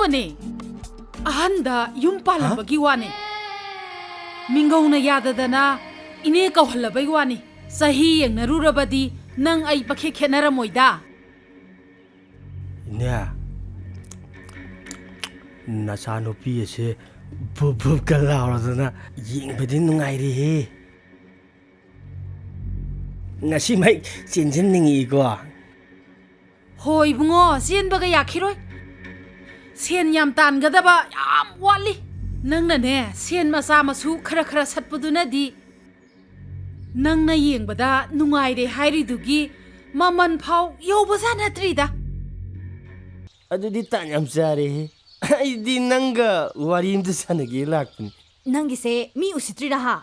ꯑꯁꯦꯡꯕꯅꯦ ꯑꯍꯟꯗ ꯌꯨꯝ ꯄꯥꯜꯂꯝꯕꯒꯤ ꯋꯥꯅꯤ ꯃꯤꯡꯒꯧꯅ ꯌꯥꯗꯗꯅ ꯏꯅꯦ ꯀꯧꯍꯜꯂꯕꯩ ꯋꯥꯅꯤ ꯆꯍꯤ ꯌꯦꯡꯅꯔꯨꯔꯕꯗꯤ ꯅꯪ ꯑꯩ ꯄꯈꯦ ꯈꯦꯠꯅꯔꯝꯃꯣꯏꯗ ꯏꯅꯦ ꯅꯆꯥ ꯅꯨꯄꯤ ꯑꯁꯦ ꯕꯨꯞ ꯕꯨꯞꯀ ꯂꯥꯎꯔꯗꯅ ꯌꯦꯡꯕꯗꯤ ꯅꯨꯡꯉꯥꯏꯔꯦꯍꯦ ꯉꯁꯤꯃꯛ ꯆꯦꯟꯖꯟꯅꯤꯡꯉꯤꯀꯣ ꯍꯣꯏ ꯏꯕꯨꯡꯉꯣ ꯆꯦꯟꯕꯒ ꯌꯥꯈꯤꯔꯣꯏ ꯁꯦꯟ ꯌꯥꯝ ꯇꯥꯟꯒꯗꯕ ꯌꯥꯝ ꯋꯥꯠꯂꯤ ꯅꯪꯅꯅꯦ ꯁꯦꯟ ꯃꯆꯥ ꯃꯁꯨ ꯈꯔ ꯈꯔ ꯁꯠꯄꯗꯨꯅꯗꯤ ꯅꯪꯅ ꯌꯦꯡꯕꯗ ꯅꯨꯡꯉꯥꯏꯔꯦ ꯍꯥꯏꯔꯤꯗꯨꯒꯤ ꯃꯃꯜ ꯐꯥꯎ ꯌꯧꯕꯖꯥꯠ ꯅꯠꯇ꯭ꯔꯤꯗ ꯑꯗꯨꯗꯤ ꯇꯥꯟ ꯌꯥꯝ ꯆꯥꯔꯦꯍꯦ ꯑꯩꯗꯤ ꯅꯪꯒ ꯋꯥꯔꯤ ꯑꯝꯇ ꯁꯥꯟꯅꯒꯦ ꯂꯥꯛꯄꯅꯤ ꯅꯪꯒꯤꯁꯦ ꯃꯤ ꯎꯁꯤꯠꯇ꯭ꯔꯤꯔꯥ ꯍꯥ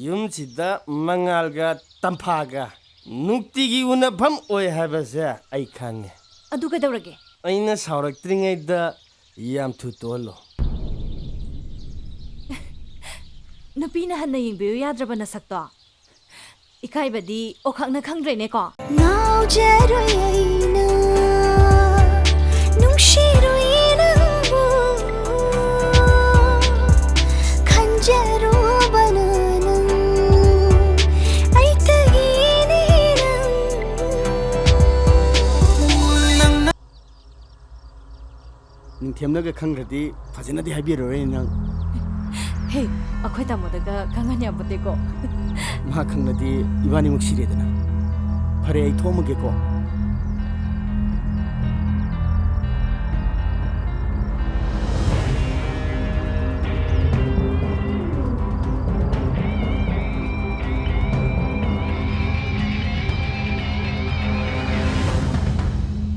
ꯌꯨꯝꯁꯤꯗ ꯃꯉꯥꯜꯒ ꯇꯝꯐꯥꯒ ꯅꯨꯡꯇꯤꯒꯤ ꯎꯅꯐꯝ ꯑꯣꯏ ꯍꯥꯏꯕꯁꯦ ꯑꯩ ꯈꯪꯉꯦ ꯑꯗꯨ ꯀꯩꯗꯧꯔꯒꯦ ꯑꯩꯅ ꯁꯥꯎꯔꯛꯇ꯭ꯔꯤꯉꯩꯗ ꯌꯥꯝ ꯊꯨ ꯇꯣꯜꯂꯣ ꯅꯨꯄꯤꯅ ꯍꯟꯅ ꯌꯦꯡꯕꯤꯌꯨ ꯌꯥꯗ꯭ꯔꯕ ꯅꯁꯛꯇꯣ ꯏꯀꯥꯏꯕꯗꯤ ꯑꯣꯈꯛꯅ ꯈꯪꯗ꯭ꯔꯦꯅꯦꯀꯣ ꯉꯥꯎꯖꯔꯣꯏ ꯑꯩꯅ ꯅꯨꯡꯁꯤꯔꯣꯏ ꯅꯪꯕꯨ ꯈꯟꯖꯔꯨꯕꯅ ꯅꯪ ꯑꯩꯇꯒꯤꯅꯤ ꯅꯪ ꯅꯤꯡꯊꯦꯝꯅꯒ ꯈꯪꯈ꯭ꯔꯗꯤ ꯐꯖꯅꯗꯤ ꯍꯥꯏꯕꯤꯔꯔꯣꯏ ꯅꯪ ꯍꯦ ꯑꯩꯈꯣꯏ ꯇꯥꯃꯣꯗꯒ ꯈꯪꯍꯟ ꯌꯥꯄꯣꯠꯇꯦꯀꯣ ꯃꯥ ꯈꯪꯂꯗꯤ ꯏꯕꯥꯅꯤꯃꯛ ꯁꯤꯔꯦꯗꯅ ꯐꯔꯦ ꯑꯩ ꯊꯣꯛꯑꯝꯃꯒꯦꯀꯣ